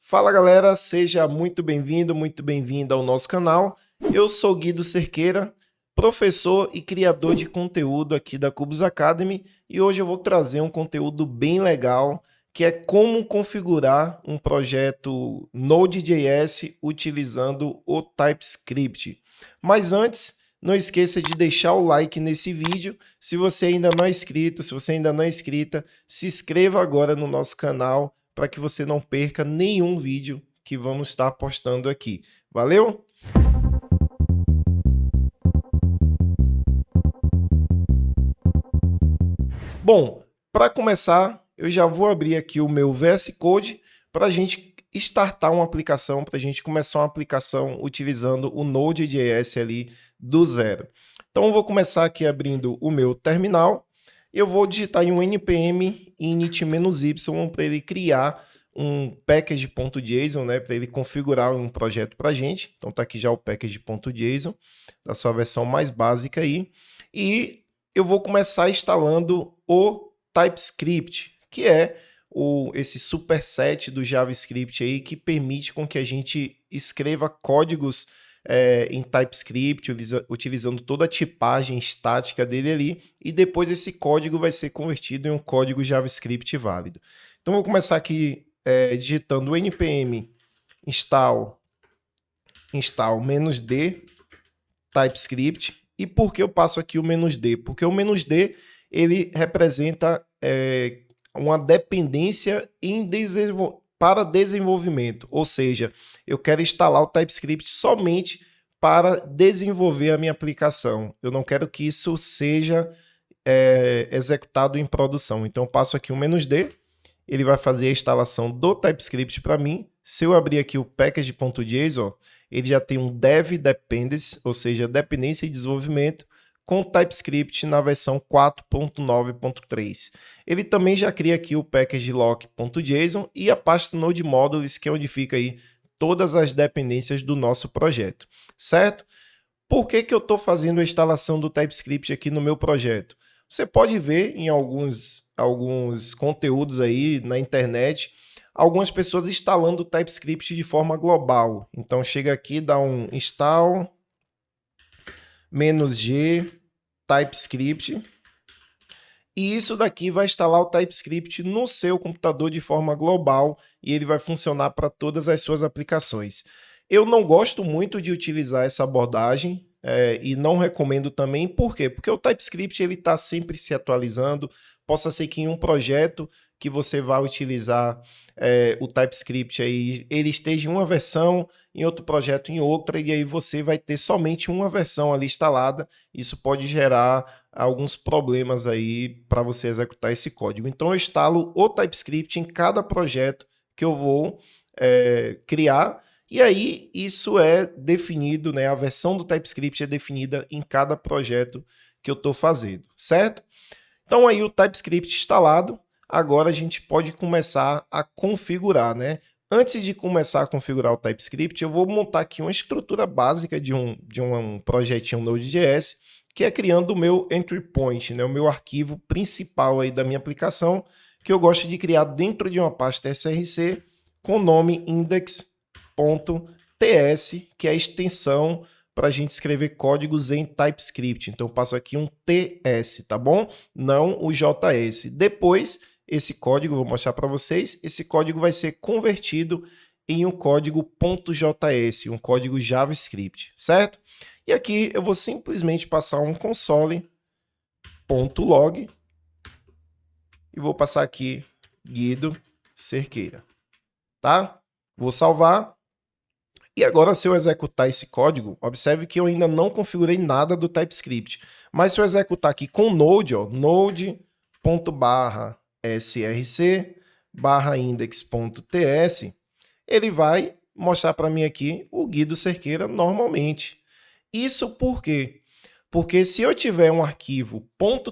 Fala galera, seja muito bem-vindo, muito bem-vinda ao nosso canal. Eu sou Guido Cerqueira, professor e criador de conteúdo aqui da Cubus Academy e hoje eu vou trazer um conteúdo bem legal que é como configurar um projeto Node.js utilizando o TypeScript. Mas antes, não esqueça de deixar o like nesse vídeo. Se você ainda não é inscrito, se você ainda não é inscrita, se inscreva agora no nosso canal para que você não perca nenhum vídeo que vamos estar postando aqui. Valeu? Bom, para começar, eu já vou abrir aqui o meu VS Code para a gente startar uma aplicação, para a gente começar uma aplicação utilizando o Node.js ali do zero. Então, eu vou começar aqui abrindo o meu terminal. Eu vou digitar em um npm init-y para ele criar um package.json, né, para ele configurar um projeto para a gente. Então, tá aqui já o package.json, da sua versão mais básica aí. E eu vou começar instalando o TypeScript, que é esse superset do JavaScript aí que permite com que a gente escreva códigos em TypeScript, utilizando toda a tipagem estática dele ali, e depois esse código vai ser convertido em um código JavaScript válido. Então vou começar aqui digitando npm install -d TypeScript. E por que eu passo aqui o "-d"? Porque o "-d" ele representa uma dependência para desenvolvimento, ou seja, eu quero instalar o TypeScript somente para desenvolver a minha aplicação. Eu não quero que isso seja executado em produção. Então eu passo aqui o "-d", ele vai fazer a instalação do TypeScript para mim. Se eu abrir aqui o package.json, ele já tem um dev dependency, ou seja, dependência de desenvolvimento, com TypeScript na versão 4.9.3. Ele também já cria aqui o package.lock.json e a pasta node modules, que é onde fica aí todas as dependências do nosso projeto, certo? Por que eu estou fazendo a instalação do TypeScript aqui no meu projeto? Você pode ver em alguns conteúdos aí na internet, algumas pessoas instalando o TypeScript de forma global. Então chega aqui, dá um install -g TypeScript, e isso daqui vai instalar o TypeScript no seu computador de forma global e ele vai funcionar para todas as suas aplicações. Eu não gosto muito de utilizar essa abordagem e não recomendo também. Por quê? Porque o TypeScript ele está sempre se atualizando. Possa ser que em um projeto que você vai utilizar o TypeScript aí, ele esteja em uma versão, em outro projeto em outra, e aí você vai ter somente uma versão ali instalada. Isso pode gerar alguns problemas aí para você executar esse código. Então eu instalo o TypeScript em cada projeto que eu vou criar, e aí isso é definido, né? A versão do TypeScript é definida em cada projeto que eu estou fazendo, certo? Então aí o TypeScript instalado, agora a gente pode começar a configurar, né? Antes de começar a configurar o TypeScript, eu vou montar aqui uma estrutura básica de um projetinho Node.js, que é criando o meu entry point, né? O meu arquivo principal aí da minha aplicação, que eu gosto de criar dentro de uma pasta src com o nome index.ts, que é a extensão para a gente escrever códigos em TypeScript. Então eu passo aqui um TS, tá bom? Não o JS. Depois, esse código, vou mostrar para vocês, esse código vai ser convertido em um código .js, um código JavaScript, certo? E aqui eu vou simplesmente passar um console.log e vou passar aqui Guido Cerqueira, tá? Vou salvar. E agora, se eu executar esse código, observe que eu ainda não configurei nada do TypeScript. Mas se eu executar aqui com Node, ó, node.src/index.ts, ele vai mostrar para mim aqui o Guido Cerqueira normalmente. Isso por quê? Porque se eu tiver um arquivo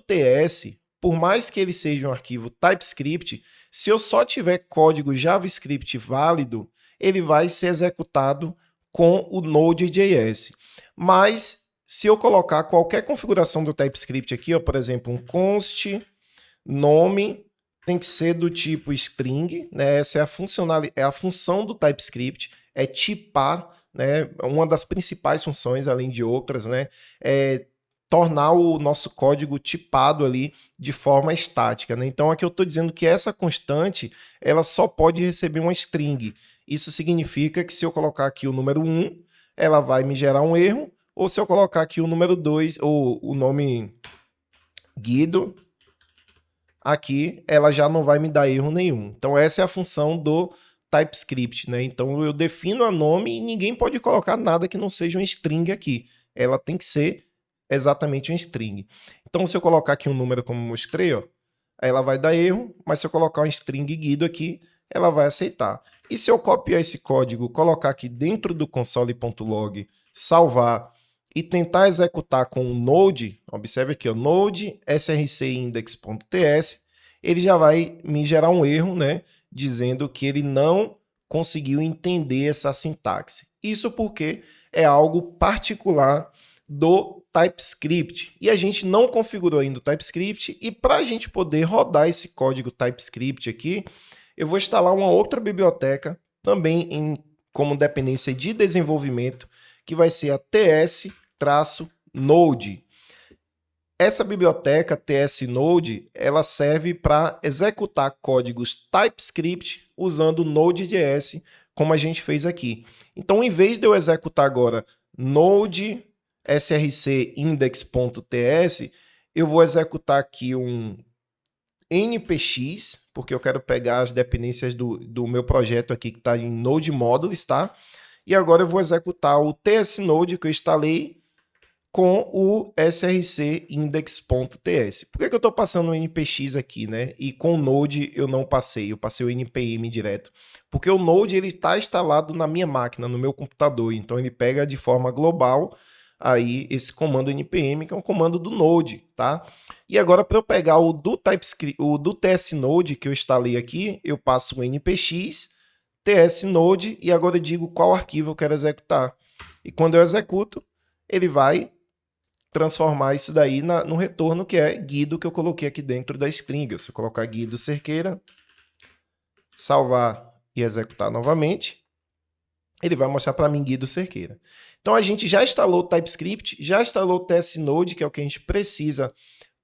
.ts, por mais que ele seja um arquivo TypeScript, se eu só tiver código JavaScript válido, ele vai ser executado com o Node.js. Mas se eu colocar qualquer configuração do TypeScript aqui, ó, por exemplo, um const nome tem que ser do tipo string, né? Essa é a função do TypeScript, é tipar, né? Uma das principais funções, além de outras, né? É tornar o nosso código tipado ali de forma estática, né? Então aqui eu estou dizendo que essa constante ela só pode receber uma string. Isso significa que se eu colocar aqui o número 1, ela vai me gerar um erro, ou se eu colocar aqui o número 2, ou o nome Guido, aqui ela já não vai me dar erro nenhum. Então essa é a função do TypeScript, né? Então eu defino a nome e ninguém pode colocar nada que não seja um string aqui. Ela tem que ser exatamente um string. Então se eu colocar aqui um número como mostrei, ó, ela vai dar erro, mas se eu colocar um string Guido aqui, ela vai aceitar. E se eu copiar esse código, colocar aqui dentro do console.log, salvar e tentar executar com o Node, observe aqui, o Node srcindex.ts, ele já vai me gerar um erro, né, dizendo que ele não conseguiu entender essa sintaxe. Isso porque é algo particular do TypeScript. E a gente não configurou ainda o TypeScript, e para a gente poder rodar esse código TypeScript aqui, eu vou instalar uma outra biblioteca, também como dependência de desenvolvimento, que vai ser a ts-node. Essa biblioteca ts-node, ela serve para executar códigos TypeScript usando Node.js, como a gente fez aqui. Então, em vez de eu executar agora Node srcindex.ts, eu vou executar aqui um npx, porque eu quero pegar as dependências do meu projeto aqui que está em Node Modules, tá? E agora eu vou executar o ts-node que eu instalei com o srcindex.ts. Por que eu estou passando o npx aqui, né? E com o Node eu não passei, eu passei o npm direto. Porque o Node ele está instalado na minha máquina, no meu computador, então ele pega de forma global aí esse comando npm, que é um comando do Node, tá? E agora para eu pegar o do TypeScript, o do ts-node que eu instalei aqui, eu passo o npx ts-node e agora eu digo qual arquivo eu quero executar. E quando eu executo, ele vai transformar isso daí no retorno que é Guido, que eu coloquei aqui dentro da string. Se eu colocar Guido Cerqueira, salvar e executar novamente, ele vai mostrar para mim Guido Cerqueira. Então a gente já instalou o TypeScript, já instalou o ts-node, que é o que a gente precisa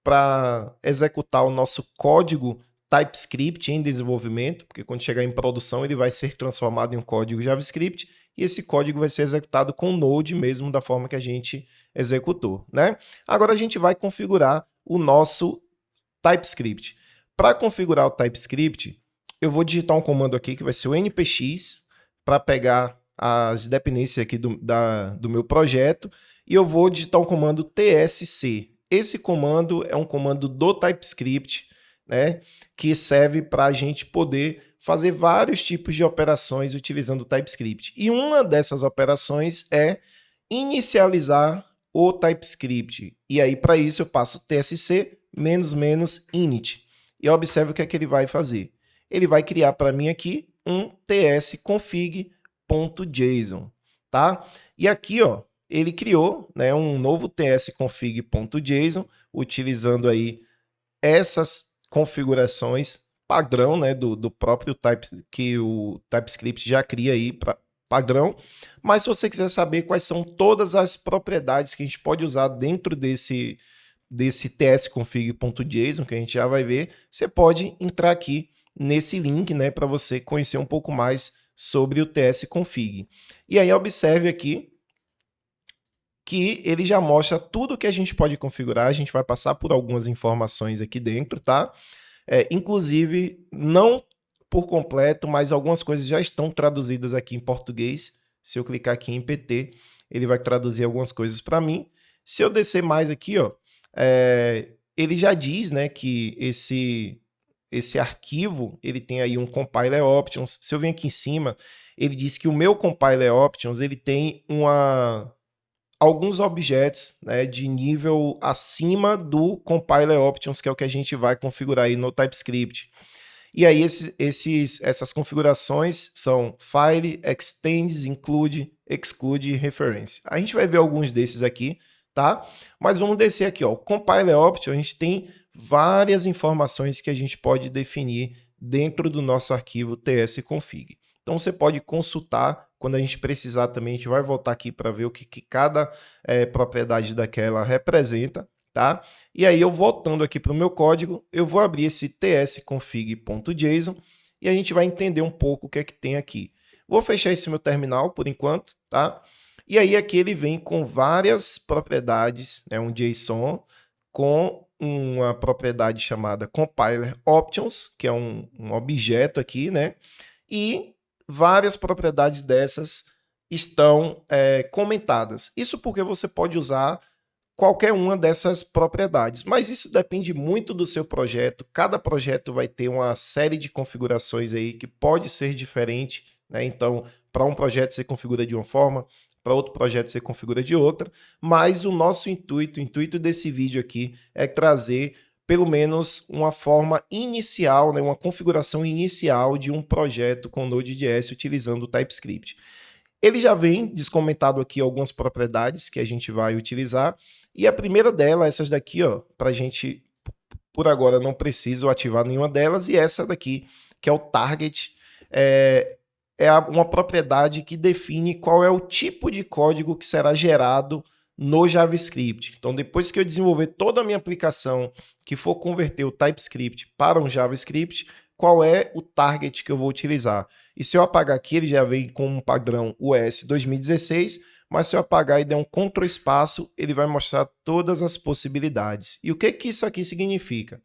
para executar o nosso código TypeScript em desenvolvimento, porque quando chegar em produção ele vai ser transformado em um código JavaScript e esse código vai ser executado com Node mesmo da forma que a gente executou, né? Agora a gente vai configurar o nosso TypeScript. Para configurar o TypeScript, eu vou digitar um comando aqui que vai ser o npx para pegar as dependências aqui do meu projeto e eu vou digitar um comando tsc. Esse comando é um comando do TypeScript, né, que serve para a gente poder fazer vários tipos de operações utilizando o TypeScript. E uma dessas operações é inicializar o TypeScript. E aí, para isso, eu passo tsc --init. E observe o que é que ele vai fazer. Ele vai criar para mim aqui um tsconfig.json, tá? E aqui, ó, ele criou, né, um novo tsconfig.json, utilizando aí essas configurações padrão, né, do próprio que o TypeScript já cria aí para padrão. Mas se você quiser saber quais são todas as propriedades que a gente pode usar dentro desse tsconfig.json, que a gente já vai ver, você pode entrar aqui nesse link, né, para você conhecer um pouco mais sobre o tsconfig. E aí observe aqui que ele já mostra tudo que a gente pode configurar. A gente vai passar por algumas informações aqui dentro, tá? Inclusive, não por completo, mas algumas coisas já estão traduzidas aqui em português. Se eu clicar aqui em PT, ele vai traduzir algumas coisas para mim. Se eu descer mais aqui, ó, ele já diz, né, que esse arquivo ele tem aí um compiler options. Se eu vir aqui em cima, ele diz que o meu compiler options ele tem alguns objetos, né, de nível acima do compiler options, que é o que a gente vai configurar aí no TypeScript. E aí essas configurações são file, extends, include, exclude e reference. A gente vai ver alguns desses aqui, tá? Mas vamos descer aqui, ó. O compiler option, a gente tem várias informações que a gente pode definir dentro do nosso arquivo tsconfig. Então você pode consultar quando a gente precisar também, a gente vai voltar aqui para ver o que cada propriedade daquela representa, tá? E aí eu voltando aqui para o meu código, eu vou abrir esse tsconfig.json e a gente vai entender um pouco o que é que tem aqui. Vou fechar esse meu terminal por enquanto, tá? E aí aqui ele vem com várias propriedades, né, um JSON com uma propriedade chamada compiler options, que é um objeto aqui, né? E várias propriedades dessas estão comentadas. Isso porque você pode usar qualquer uma dessas propriedades, mas isso depende muito do seu projeto. Cada projeto vai ter uma série de configurações aí que pode ser diferente, né? Então, para um projeto você configura de uma forma, para outro projeto você configura de outra, mas o nosso intuito, o intuito desse vídeo aqui é trazer pelo menos uma forma inicial, né, uma configuração inicial de um projeto com Node.js utilizando o TypeScript. Ele já vem descomentado aqui algumas propriedades que a gente vai utilizar, e a primeira delas, essas daqui, ó, para a gente, por agora, não preciso ativar nenhuma delas, e essa daqui, que é o target, uma propriedade que define qual é o tipo de código que será gerado no JavaScript. Então, depois que eu desenvolver toda a minha aplicação que for converter o TypeScript para um JavaScript, qual é o target que eu vou utilizar? E se eu apagar aqui, ele já vem com um padrão US 2016, mas se eu apagar e der um Ctrl espaço, ele vai mostrar todas as possibilidades. E o que que isso aqui significa?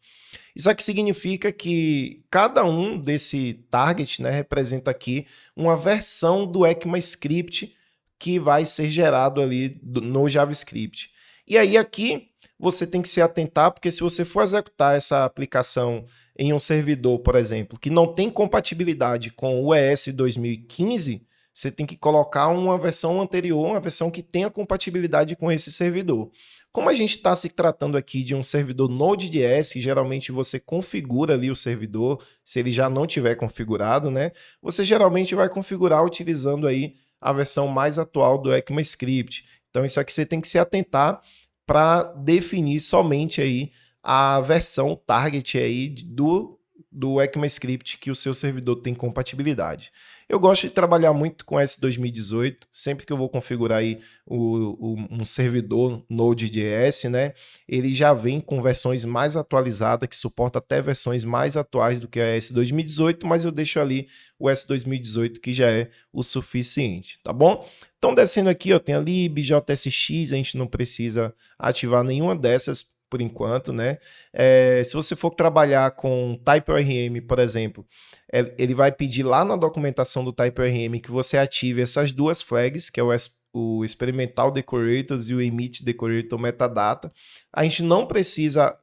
Isso aqui significa que cada um desse target, né, representa aqui uma versão do ECMAScript que vai ser gerado ali no JavaScript. E aí aqui você tem que se atentar, porque se você for executar essa aplicação em um servidor, por exemplo, que não tem compatibilidade com o ES 2015, você tem que colocar uma versão anterior, uma versão que tenha compatibilidade com esse servidor. Como a gente está se tratando aqui de um servidor Node.js, que geralmente você configura ali o servidor, se ele já não tiver configurado, né? Você geralmente vai configurar utilizando aí a versão mais atual do ECMAScript. Então isso aqui você tem que se atentar para definir somente aí a versão target aí do ECMAScript que o seu servidor tem compatibilidade. Eu gosto de trabalhar muito com S2018, sempre que eu vou configurar aí um servidor Node.js, né? Ele já vem com versões mais atualizadas, que suporta até versões mais atuais do que a S2018, mas eu deixo ali o S2018 que já é o suficiente, tá bom? Então descendo aqui, ó, tem a lib, JSX, a gente não precisa ativar nenhuma dessas por enquanto, né? Se você for trabalhar com TypeORM, por exemplo, ele vai pedir lá na documentação do TypeORM que você ative essas duas flags, que é o Experimental Decorators e o Emit Decorator Metadata. A gente não precisa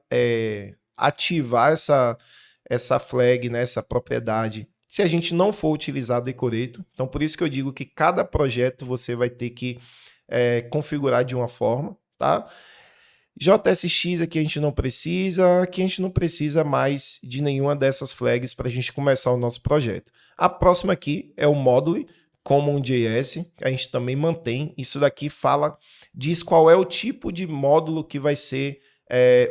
ativar essa flag, né, essa propriedade, se a gente não for utilizar Decorator. Então, por isso que eu digo que cada projeto você vai ter que configurar de uma forma, tá? JSX aqui a gente não precisa, aqui a gente não precisa mais de nenhuma dessas flags para a gente começar o nosso projeto. A próxima aqui é o Module Common.js, que a gente também mantém. Isso daqui diz qual é o tipo de módulo que vai ser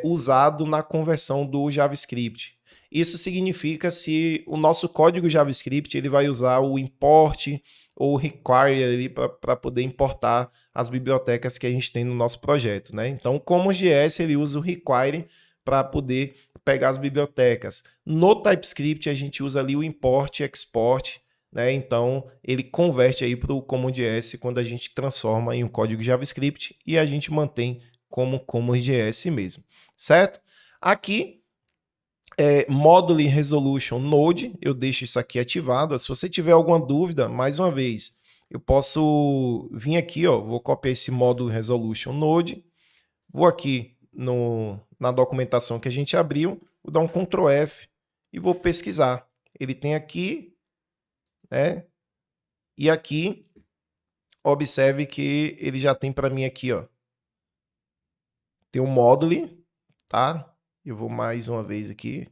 usado na conversão do JavaScript. Isso significa se o nosso código JavaScript ele vai usar o import ou require ali para poder importar as bibliotecas que a gente tem no nosso projeto, né? Então, como o JS ele usa o require para poder pegar as bibliotecas. No TypeScript a gente usa ali o import e export, né? Então, ele converte aí para o CommonJS quando a gente transforma em um código JavaScript e a gente mantém como CommonJS mesmo, certo? Aqui Module Resolution Node, eu deixo isso aqui ativado. Se você tiver alguma dúvida, mais uma vez, eu posso vir aqui, ó, vou copiar esse Module Resolution Node, vou aqui na documentação que a gente abriu, vou dar um Ctrl F e vou pesquisar. Ele tem aqui, né? E aqui, observe que ele já tem para mim aqui, ó. Tem um Module, tá? Eu vou mais uma vez aqui.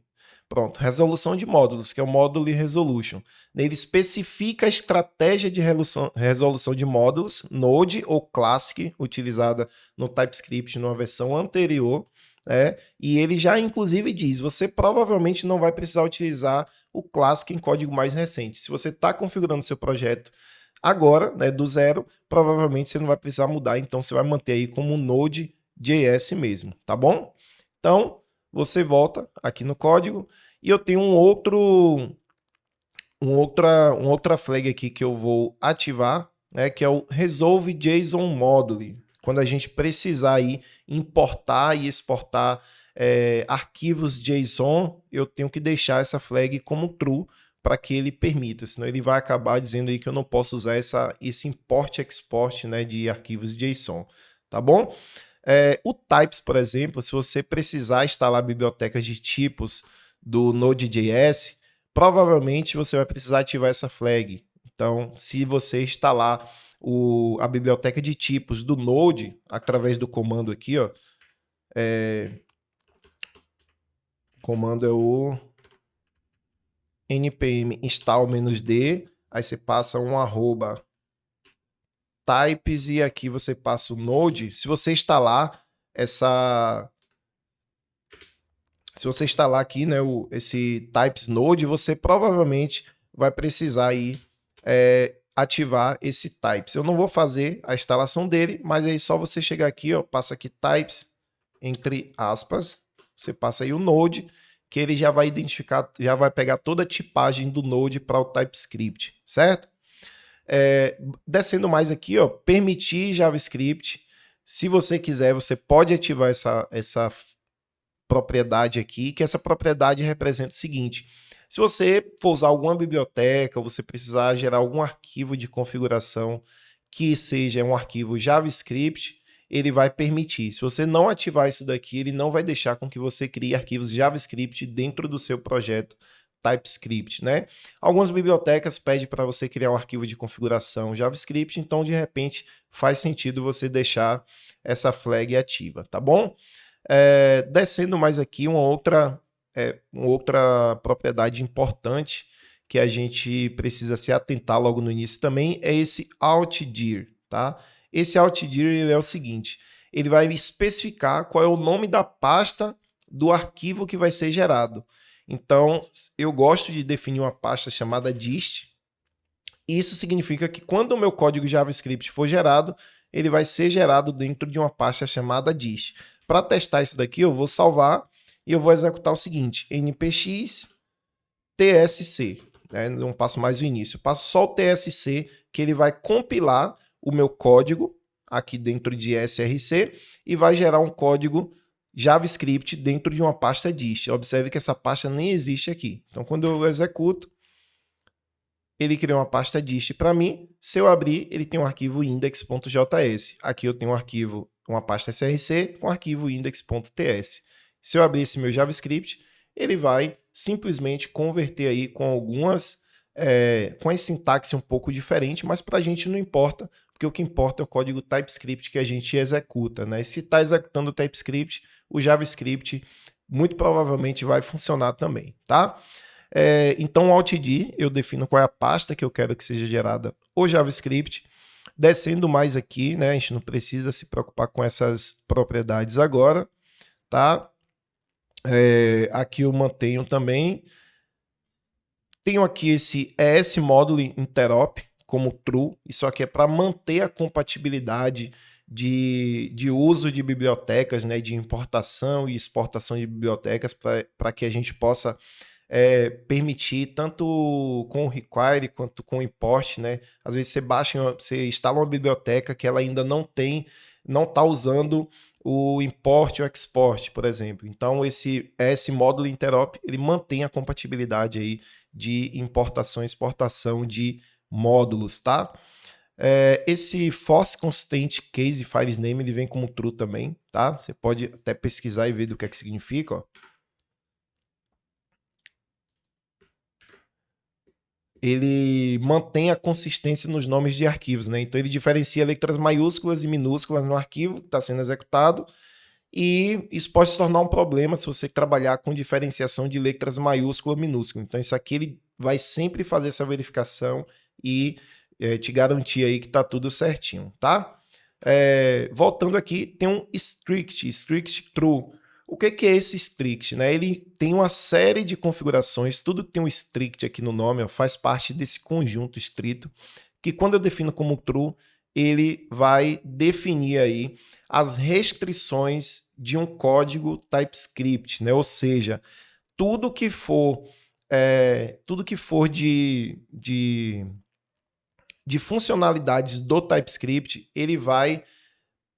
Pronto, resolução de módulos, que é o Module Resolution. Ele especifica a estratégia de resolução de módulos, Node ou Classic, utilizada no TypeScript numa versão anterior, E ele já inclusive diz, você provavelmente não vai precisar utilizar o clássico em código mais recente. Se você está configurando seu projeto agora, né, do zero, provavelmente você não vai precisar mudar, então você vai manter aí como Node.js mesmo, tá bom? Então, você volta aqui no código e eu tenho outra flag aqui que eu vou ativar, né, que é o Resolve JSON Module. Quando a gente precisar aí importar e exportar arquivos JSON, eu tenho que deixar essa flag como true para que ele permita, senão ele vai acabar dizendo aí que eu não posso usar esse import e export, né, de arquivos JSON, tá bom? O types, por exemplo, se você precisar instalar bibliotecas de tipos do Node.js, provavelmente você vai precisar ativar essa flag. Então, se você instalar a biblioteca de tipos do Node, através do comando aqui, ó, o comando é o npm install-d, aí você passa um @ types e aqui você passa o Node. Se você instalar aqui, né, esse types node, você provavelmente vai precisar aí ativar esse types. Eu não vou fazer a instalação dele, mas aí só você chegar aqui, ó, passa aqui types entre aspas, você passa aí o node, que ele já vai identificar, já vai pegar toda a tipagem do node para o TypeScript, certo? Descendo mais aqui, ó, permitir JavaScript. Se você quiser, você pode ativar essa propriedade aqui, que essa propriedade representa o seguinte: se você for usar alguma biblioteca, ou você precisar gerar algum arquivo de configuração que seja um arquivo JavaScript, ele vai permitir. Se você não ativar isso daqui, ele não vai deixar com que você crie arquivos JavaScript dentro do seu projeto TypeScript, né? Algumas bibliotecas pedem para você criar um arquivo de configuração JavaScript, então de repente faz sentido você deixar essa flag ativa, tá bom? Descendo mais aqui, uma outra propriedade importante que a gente precisa se atentar logo no início também é esse altdir, tá? Esse altdir ele é o seguinte, ele vai especificar qual é o nome da pasta do arquivo que vai ser gerado. Então, eu gosto de definir uma pasta chamada dist. Isso significa que quando o meu código JavaScript for gerado, ele vai ser gerado dentro de uma pasta chamada dist. Para testar isso daqui, eu vou salvar e eu vou executar o seguinte: npx tsc. Né? Não passo mais o início, eu passo só o tsc, que ele vai compilar o meu código aqui dentro de src e vai gerar um código JavaScript dentro de uma pasta dist. Observe que essa pasta nem existe aqui. Então, quando eu executo, ele criou uma pasta dist para mim. Se eu abrir, ele tem um arquivo index.js. Aqui eu tenho um arquivo, uma pasta src com arquivo index.ts. Se eu abrir esse meu JavaScript, ele vai simplesmente converter aí com com a sintaxe um pouco diferente, mas para a gente não importa, porque o que importa é o código TypeScript que a gente executa, né? Se está executando o TypeScript, o JavaScript muito provavelmente vai funcionar também, tá? Então, o altd, eu defino qual é a pasta que eu quero que seja gerada o JavaScript. Descendo mais aqui, né? A gente não precisa se preocupar com essas propriedades agora, tá? Aqui eu mantenho também. Tenho aqui esse ES-Module Interop como true. Isso aqui é para manter a compatibilidade de uso de bibliotecas, né? De importação e exportação de bibliotecas para que a gente possa permitir tanto com o require quanto com o import, né? Às vezes você instala uma biblioteca que ela ainda não está usando o import ou export, por exemplo. Então esse módulo interop, ele mantém a compatibilidade aí de importação e exportação de módulos, tá? Esse force constant case files name, ele vem como true também, tá? Você pode até pesquisar e ver do que é que significa, ó. Ele mantém a consistência nos nomes de arquivos, né? Então ele diferencia letras maiúsculas e minúsculas no arquivo que está sendo executado, e isso pode se tornar um problema se você trabalhar com diferenciação de letras maiúscula e minúscula. Então isso aqui ele vai sempre fazer essa verificação e te garantir aí que está tudo certinho, tá? Voltando aqui, tem um strict true. O que é esse strict? Né? Ele tem uma série de configurações, tudo que tem um strict aqui no nome ó, faz parte desse conjunto estrito, que quando eu defino como true, ele vai definir aí as restrições de um código TypeScript, né? Ou seja, tudo que for de funcionalidades do TypeScript, ele vai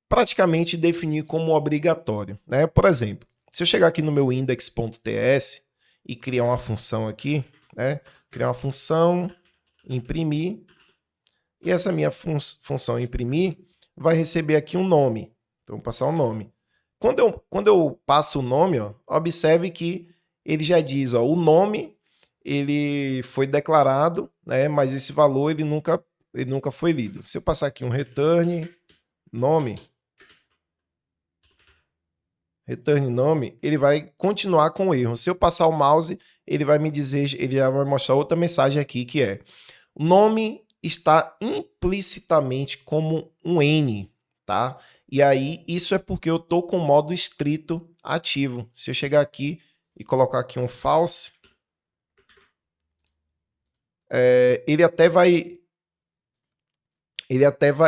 praticamente definir como obrigatório, né? Por exemplo, se eu chegar aqui no meu index.ts e criar uma função aqui, né? Criar uma função, imprimir, e essa minha função imprimir vai receber aqui um nome. Então, vou passar um nome. Quando eu passo o nome, ó, observe que ele já diz, ó, o nome ele foi declarado, né? Mas esse valor ele nunca foi lido. Se eu passar aqui um return nome, ele vai continuar com o erro. Se eu passar o mouse, ele vai me dizer, ele já vai mostrar outra mensagem aqui que é: o nome está implicitamente como um N, tá? E aí isso é porque eu tô com o modo estrito ativo. Se eu chegar aqui e colocar aqui um false, ele até vai,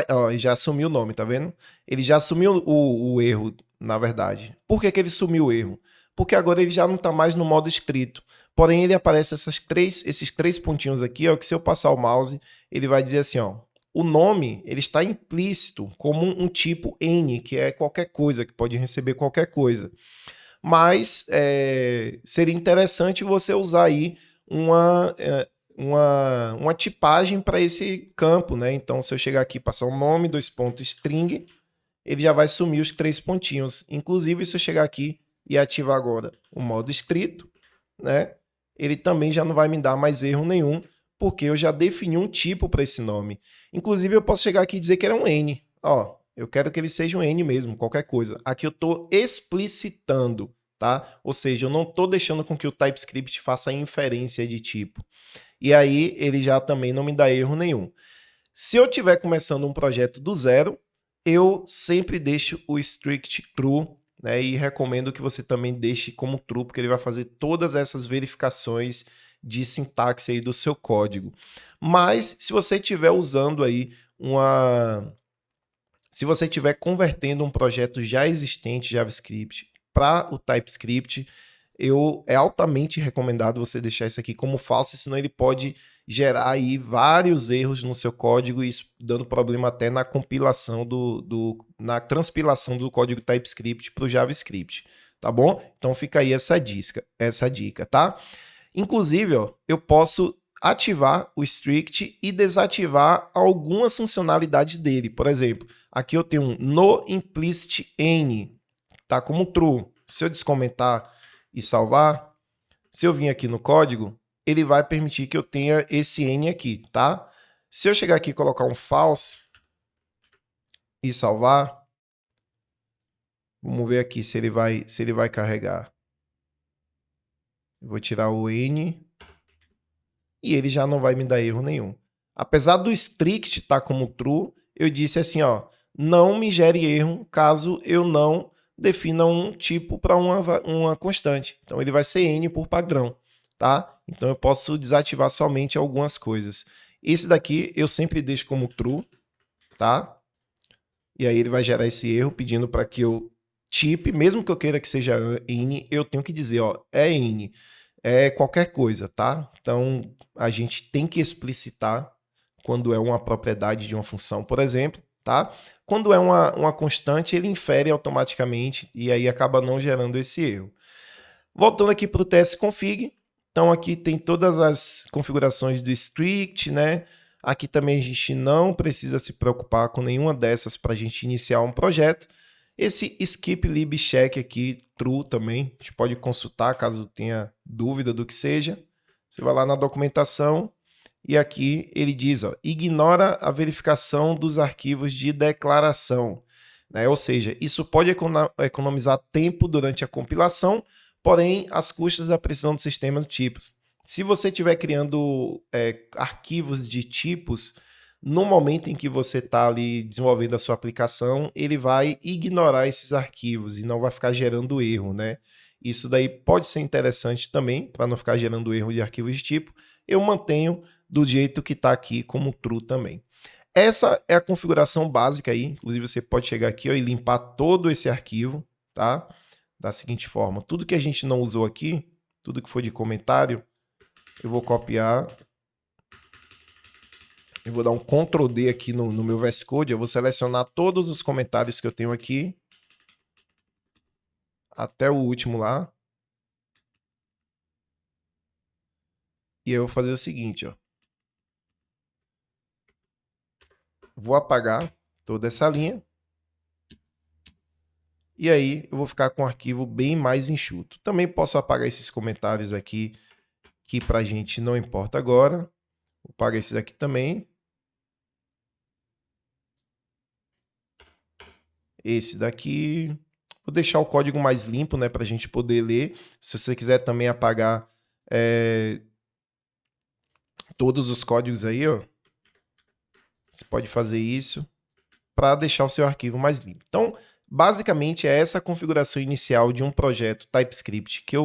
ó, já assumiu o nome, tá vendo? Ele já assumiu o erro, na verdade. Por que ele sumiu o erro? Porque agora ele já não está mais no modo escrito. Porém, ele aparece esses três pontinhos aqui, ó, que se eu passar o mouse, ele vai dizer assim, ó, o nome ele está implícito como um tipo N, que é qualquer coisa, que pode receber qualquer coisa. Mas seria interessante você usar aí uma tipagem para esse campo, né? Então, se eu chegar aqui e passar um nome, string, ele já vai sumir os três pontinhos. Inclusive, se eu chegar aqui e ativar agora o modo escrito, né? Ele também já não vai me dar mais erro nenhum, porque eu já defini um tipo para esse nome. Inclusive, eu posso chegar aqui e dizer que ele é um N. Ó, eu quero que ele seja um N mesmo, qualquer coisa. Aqui eu estou explicitando, tá? Ou seja, eu não estou deixando com que o TypeScript faça inferência de tipo. E aí ele já também não me dá erro nenhum. Se eu estiver começando um projeto do zero, eu sempre deixo o strict true, né? E recomendo que você também deixe como true, porque ele vai fazer todas essas verificações de sintaxe aí do seu código. Mas se você estiver usando aí se você estiver convertendo um projeto já existente JavaScript para o TypeScript, é altamente recomendado você deixar isso aqui como falso, senão ele pode gerar aí vários erros no seu código e isso dando problema até na compilação na transpilação do código TypeScript para o JavaScript, tá bom? Então fica aí essa dica, tá? Inclusive, ó, eu posso ativar o strict e desativar algumas funcionalidades dele. Por exemplo, aqui eu tenho um no implicit n, tá como true. Se eu descomentar e salvar, se eu vir aqui no código, ele vai permitir que eu tenha esse n aqui, tá? Se eu chegar aqui e colocar um false e salvar, vamos ver aqui se ele vai carregar. Eu vou tirar o n e ele já não vai me dar erro nenhum. Apesar do strict estar como true, eu disse assim, ó, não me gere erro caso eu não defina um tipo para uma constante. Então ele vai ser n por padrão, tá? Então eu posso desativar somente algumas coisas. Esse daqui eu sempre deixo como true, tá? E aí ele vai gerar esse erro pedindo para que eu type, mesmo que eu queira que seja n, eu tenho que dizer, ó, é n, é qualquer coisa, tá? Então a gente tem que explicitar quando é uma propriedade de uma função, por exemplo, tá? Quando é uma constante, ele infere automaticamente e aí acaba não gerando esse erro. Voltando aqui para o tsconfig, então aqui tem todas as configurações do strict, né? Aqui também a gente não precisa se preocupar com nenhuma dessas para a gente iniciar um projeto. Esse skip lib check aqui, true também, a gente pode consultar caso tenha dúvida do que seja. Você vai lá na documentação e aqui ele diz, ó, ignora a verificação dos arquivos de declaração, né? Ou seja, isso pode economizar tempo durante a compilação, porém, às custas da precisão do sistema de tipos. Se você estiver criando arquivos de tipos, no momento em que você está ali desenvolvendo a sua aplicação, ele vai ignorar esses arquivos e não vai ficar gerando erro, né? Isso daí pode ser interessante também, para não ficar gerando erro de arquivos de tipo. Eu mantenho do jeito que está aqui como true também. Essa é a configuração básica aí. Inclusive, você pode chegar aqui ó, e limpar todo esse arquivo, tá? Da seguinte forma, tudo que a gente não usou aqui, tudo que foi de comentário, eu vou copiar. Eu vou dar um Ctrl D aqui no meu VS Code. Eu vou selecionar todos os comentários que eu tenho aqui, até o último lá. E eu vou fazer o seguinte, ó. Vou apagar toda essa linha. E aí eu vou ficar com o arquivo bem mais enxuto. Também posso apagar esses comentários aqui, que pra gente não importa agora. Vou apagar esse daqui também. Esse daqui. Vou deixar o código mais limpo, né, pra gente poder ler. Se você quiser também apagar todos os códigos aí, ó. Você pode fazer isso para deixar o seu arquivo mais limpo. Então, basicamente, é essa a configuração inicial de um projeto TypeScript que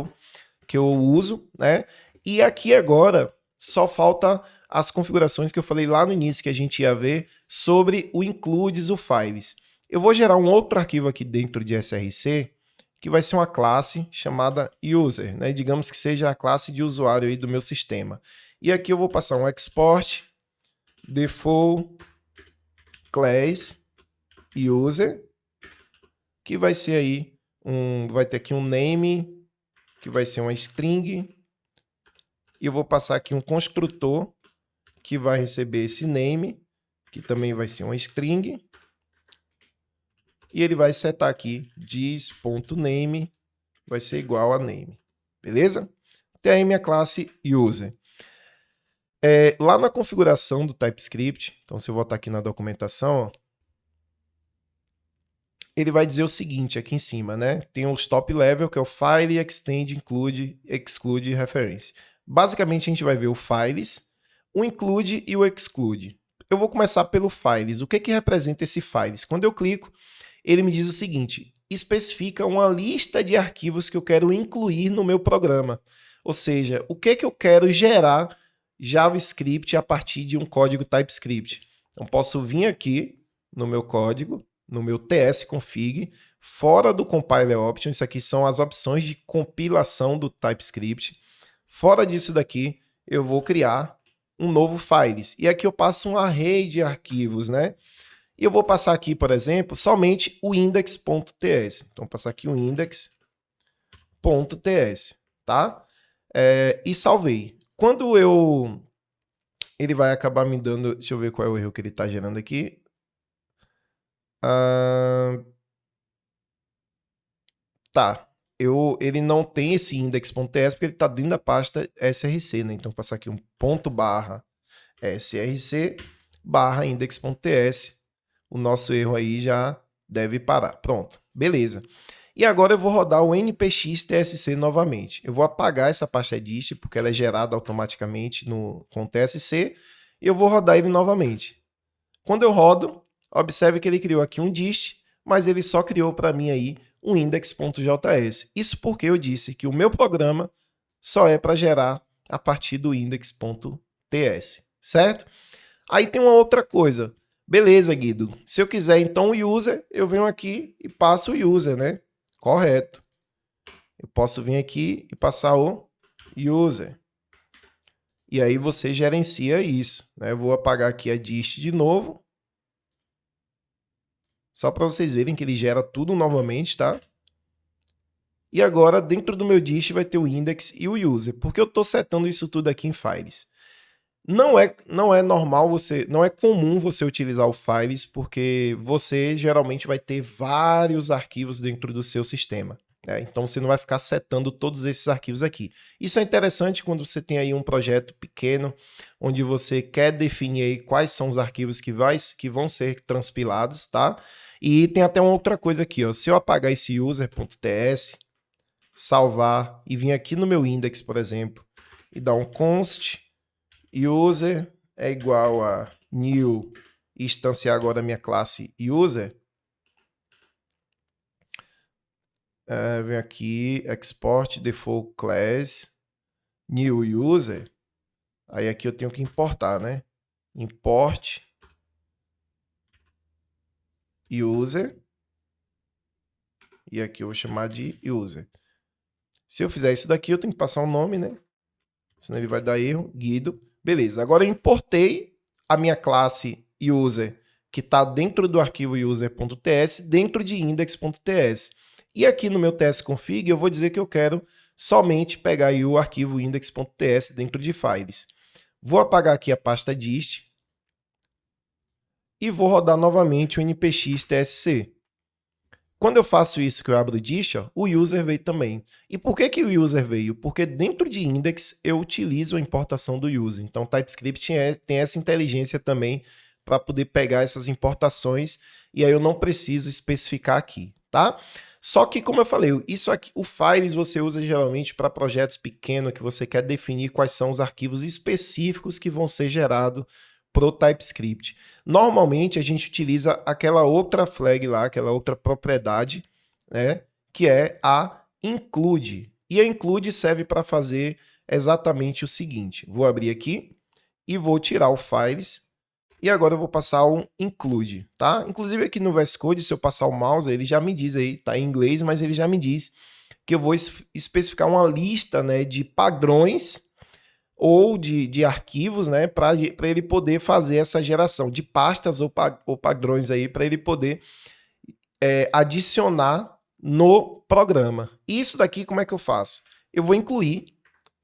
eu uso, né? E aqui agora só falta as configurações que eu falei lá no início que a gente ia ver sobre o includes o files. Eu vou gerar um outro arquivo aqui dentro de src que vai ser uma classe chamada user, né? Digamos que seja a classe de usuário aí do meu sistema. E aqui eu vou passar um export default class user, que vai ser aí vai ter aqui um name, que vai ser uma string, e eu vou passar aqui um construtor que vai receber esse name, que também vai ser uma string, e ele vai setar aqui this.name vai ser igual a name, beleza? Tem aí minha classe user. Lá na configuração do TypeScript, então se eu voltar aqui na documentação, ó, ele vai dizer o seguinte aqui em cima, né? Tem o top level, que é o file, extend, include, exclude e reference. Basicamente, a gente vai ver o files, o include e o exclude. Eu vou começar pelo files. O que que representa esse files? Quando eu clico, ele me diz o seguinte, especifica uma lista de arquivos que eu quero incluir no meu programa. Ou seja, o que que eu quero gerar JavaScript a partir de um código TypeScript. Então, posso vir aqui no meu código, no meu tsconfig, fora do compiler option, isso aqui são as opções de compilação do TypeScript. Fora disso daqui, eu vou criar um novo files. E aqui eu passo um array de arquivos, né? E eu vou passar aqui, por exemplo, somente o index.ts. Então, vou passar aqui o index.ts, tá? E salvei. Quando ele vai acabar me dando... Deixa eu ver qual é o erro que ele está gerando aqui. Tá. Ele não tem esse index.ts porque ele está dentro da pasta src, né? Então, vou passar aqui um ponto barra src barra index.ts. O nosso erro aí já deve parar. Pronto. Beleza. E agora eu vou rodar o npx tsc novamente. Eu vou apagar essa pasta dist, porque ela é gerada automaticamente com tsc, e eu vou rodar ele novamente. Quando eu rodo, observe que ele criou aqui um dist, mas ele só criou para mim aí um index.js. Isso porque eu disse que o meu programa só é para gerar a partir do index.ts, certo? Aí tem uma outra coisa. Beleza, Guido. Se eu quiser então o user, eu venho aqui e passo o user, né? Correto. Eu posso vir aqui e passar o user. E aí você gerencia isso, né? Eu vou apagar aqui a dist de novo. Só para vocês verem que ele gera tudo novamente, tá? E agora, dentro do meu dist vai ter o index e o user. Porque eu estou setando isso tudo aqui em files. Não é normal não é comum você utilizar o files, porque você geralmente vai ter vários arquivos dentro do seu sistema. Né? Então você não vai ficar setando todos esses arquivos aqui. Isso é interessante quando você tem aí um projeto pequeno, onde você quer definir aí quais são os arquivos que vão ser transpilados, tá? E tem até uma outra coisa aqui, ó. Se eu apagar esse user.ts, salvar e vir aqui no meu index, por exemplo, e dar um const user é igual a new, instanciar agora a minha classe user. Vem aqui, export default class, new user. Aí aqui eu tenho que importar, né? Import user. E aqui eu vou chamar de user. Se eu fizer isso daqui, eu tenho que passar um nome, né? Senão ele vai dar erro. Guido. Beleza. Agora eu importei a minha classe user, que está dentro do arquivo user.ts, dentro de index.ts. E aqui no meu tsconfig, eu vou dizer que eu quero somente pegar aí o arquivo index.ts dentro de files. Vou apagar aqui a pasta dist e vou rodar novamente o npx tsc. Quando eu faço isso, que eu abro o dist, o user veio também. E por que o user veio? Porque dentro de index eu utilizo a importação do user. Então, o TypeScript tem essa inteligência também para poder pegar essas importações e aí eu não preciso especificar aqui, tá? Só que, como eu falei, isso aqui, o files você usa geralmente para projetos pequenos que você quer definir quais são os arquivos específicos que vão ser gerados para o TypeScript. Normalmente a gente utiliza aquela outra flag lá, aquela outra propriedade, né, que é a include. E a include serve para fazer exatamente o seguinte. Vou abrir aqui e vou tirar o files. E agora eu vou passar um include, tá? Inclusive aqui no VS Code, se eu passar o mouse, ele já me diz aí, tá em inglês, mas ele já me diz que eu vou especificar uma lista, né, de padrões ou de arquivos, né, para ele poder fazer essa geração de pastas ou padrões aí, para ele poder adicionar no programa. Isso daqui, como é que eu faço? Eu vou incluir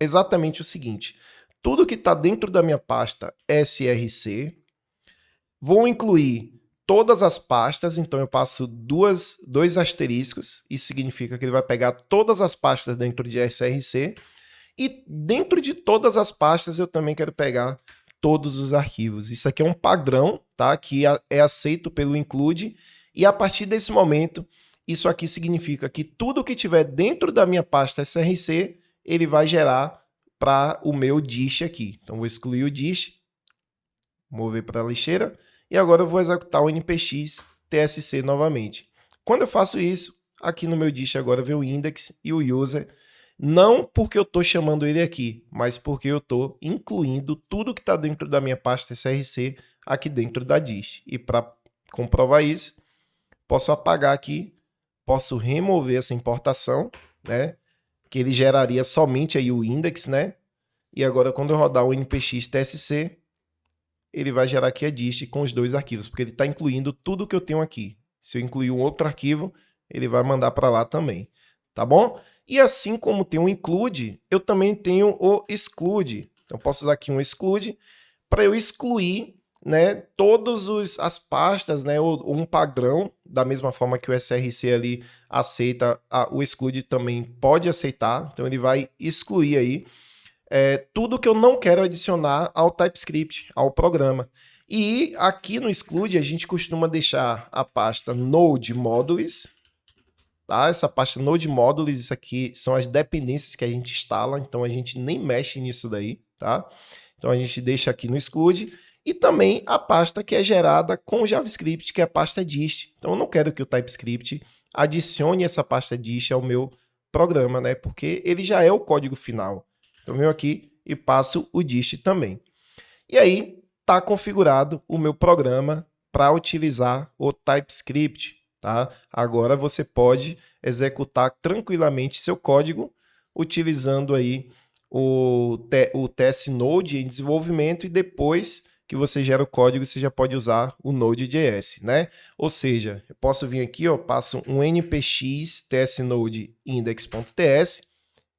exatamente o seguinte: tudo que está dentro da minha pasta src, vou incluir todas as pastas, então eu passo dois asteriscos, isso significa que ele vai pegar todas as pastas dentro de src, e dentro de todas as pastas eu também quero pegar todos os arquivos. Isso aqui é um padrão, tá? Que é aceito pelo include, e a partir desse momento, isso aqui significa que tudo que tiver dentro da minha pasta src, ele vai gerar para o meu dist aqui. Então vou excluir o dist, mover para a lixeira, e agora eu vou executar o npx tsc novamente. Quando eu faço isso, aqui no meu dist agora vem o index e o user, não porque eu estou chamando ele aqui, mas porque eu estou incluindo tudo que está dentro da minha pasta src aqui dentro da dist. E para comprovar isso, posso apagar aqui, posso remover essa importação, né? Que ele geraria somente aí o index, né? E agora quando eu rodar o npx tsc, ele vai gerar aqui a dist com os dois arquivos, porque ele está incluindo tudo que eu tenho aqui. Se eu incluir um outro arquivo, ele vai mandar para lá também, tá bom? E assim como tem o include, eu também tenho o exclude. Então, eu posso usar aqui um exclude para eu excluir, né, todas as pastas, né, ou um padrão, da mesma forma que o src ali aceita, o exclude também pode aceitar. Então, ele vai excluir aí tudo que eu não quero adicionar ao TypeScript, ao programa. E aqui no exclude a gente costuma deixar a pasta node modules, tá? Essa pasta node modules, isso aqui são as dependências que a gente instala, então a gente nem mexe nisso daí, tá? Então a gente deixa aqui no exclude, e também a pasta que é gerada com JavaScript, que é a pasta dist. Então eu não quero que o TypeScript adicione essa pasta dist ao meu programa, né? Porque ele já é o código final. Então eu venho aqui e passo o dist também. E aí está configurado o meu programa para utilizar o TypeScript, tá? Agora você pode executar tranquilamente seu código utilizando aí o TS Node em desenvolvimento, e depois que você gera o código, você já pode usar o Node.js, né? Ou seja, eu posso vir aqui, ó, passo um npx tsnode index.ts,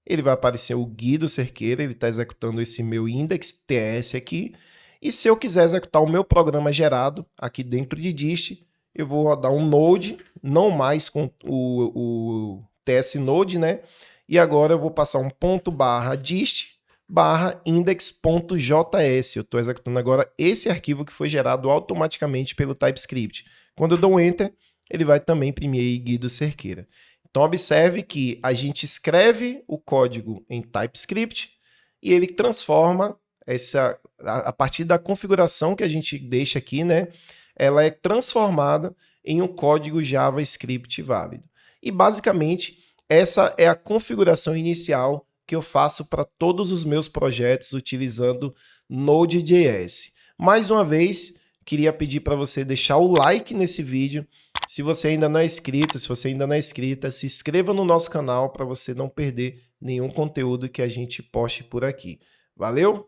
ele vai aparecer o Guido Cerqueira, ele está executando esse meu index TS aqui. E se eu quiser executar o meu programa gerado aqui dentro de dist, eu vou rodar um node, não mais com o TS Node, né? E agora eu vou passar um ponto barra dist barra index.js. Eu estou executando agora esse arquivo que foi gerado automaticamente pelo TypeScript. Quando eu dou um Enter, ele vai também imprimir aí Guido Cerqueira. Então, observe que a gente escreve o código em TypeScript e ele transforma a partir da configuração que a gente deixa aqui, né, ela é transformada em um código JavaScript válido. E basicamente essa é a configuração inicial que eu faço para todos os meus projetos utilizando Node.js. Mais uma vez, queria pedir para você deixar o like nesse vídeo. Se você ainda não é inscrito, se você ainda não é inscrita, se inscreva no nosso canal para você não perder nenhum conteúdo que a gente poste por aqui. Valeu?